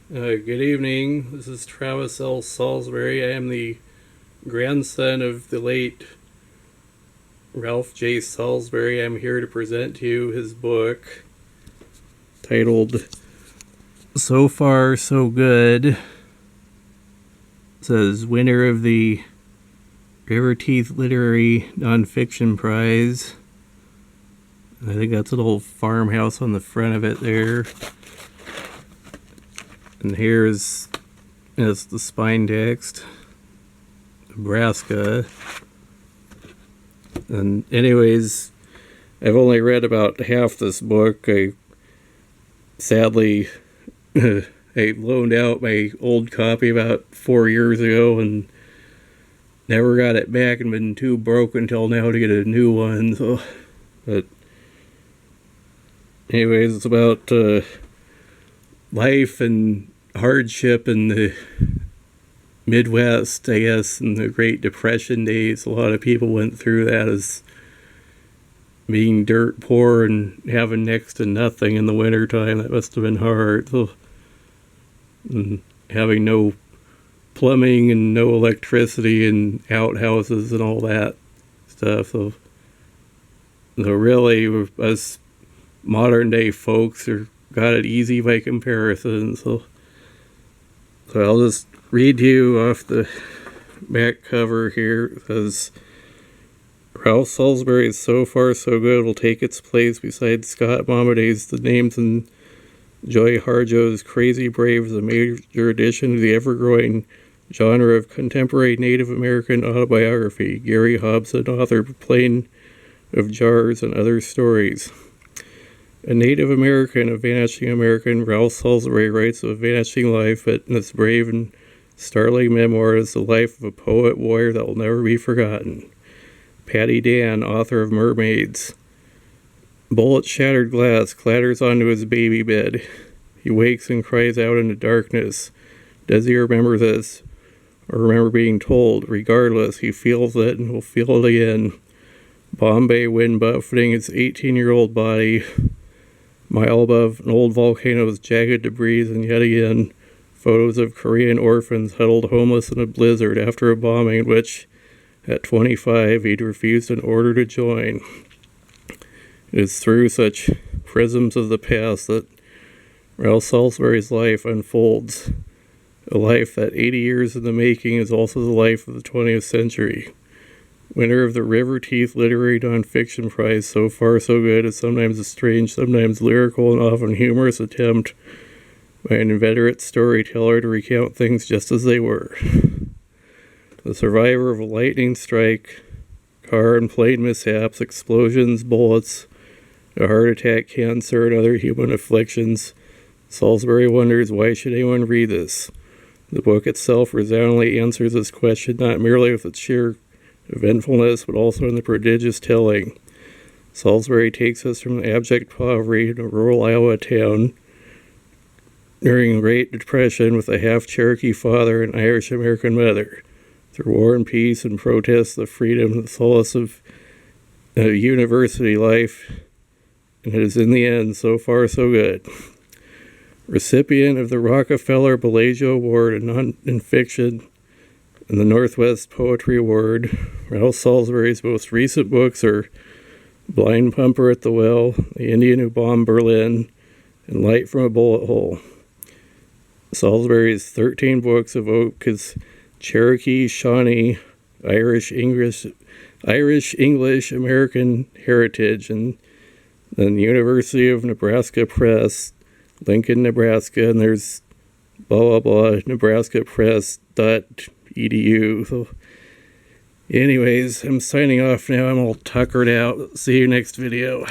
Good evening. This is Travis L. Salisbury. I am the grandson of the late Ralph J. Salisbury. I'm here to present to you his book titled So Far So Good. It says winner of the Riverteeth Literary Nonfiction Prize. I think that's a little farmhouse on the front of it there. And here's the spine text, Nebraska. And anyways, I've only read about half this book. I sadly I loaned out my old copy about 4 years ago and never got it back, and been too broke until now to get a new one. So, but anyways, it's about life and hardship in the Midwest, I guess, in the Great Depression days. A lot of people went through that as being dirt poor and having next to nothing in the wintertime. That must have been hard. So, and having no plumbing and no electricity and outhouses and all that stuff. So really, us modern day folks got it easy by comparison. So I'll just read to you off the back cover here. It says, Ralph Salisbury's So Far So Good will take its place beside Scott Momaday's The Names and Joy Harjo's Crazy Brave as a major addition to the ever-growing genre of contemporary Native American autobiography. Gary Hobson, author of Plain of Jars and Other Stories. A Native American, a vanishing American, Ralph Salisbury writes of a vanishing life, but in this brave and startling memoir is the life of a poet warrior that will never be forgotten. Patty Dan, author of Mermaids. Bullet shattered glass clatters onto his baby bed. He wakes and cries out into darkness. Does he remember this? Or remember being told? Regardless, he feels it and will feel it again. Bombay wind buffeting his 18-year-old body. Mile above an old volcano's jagged debris, and yet again, photos of Korean orphans huddled homeless in a blizzard after a bombing in which, at 25, he'd refused an order to join. It is through such prisms of the past that Ralph Salisbury's life unfolds. A life that 80 years in the making is also the life of the 20th century. Winner of the Riverteeth Literary Nonfiction Prize, So Far So Good is sometimes a strange, sometimes lyrical, and often humorous attempt by an inveterate storyteller to recount things just as they were. The survivor of a lightning strike, car and plane mishaps, explosions, bullets, a heart attack, cancer, and other human afflictions, Salisbury wonders, why should anyone read this? The book itself resoundingly answers this question, not merely with its sheer eventfulness, but also in the prodigious telling. Salisbury takes us from abject poverty in a rural Iowa town during the Great Depression with a half-Cherokee father and Irish-American mother, through war and peace and protest, the freedom and the solace of university life, and it is in the end so far so good. Recipient of the Rockefeller Bellagio Award in Nonfiction and the Northwest Poetry Award, Ralph Salisbury's most recent books are Blind Pumper at the Well, The Indian Who Bombed Berlin, and Light from a Bullet Hole. Salisbury's 13 books evoke his Cherokee, Shawnee, Irish, English, American heritage, and then the University of Nebraska Press, Lincoln, Nebraska, and there's blah, blah, blah, nebraskapress.edu. So anyways, I'm signing off now. I'm all tuckered out. See you next video.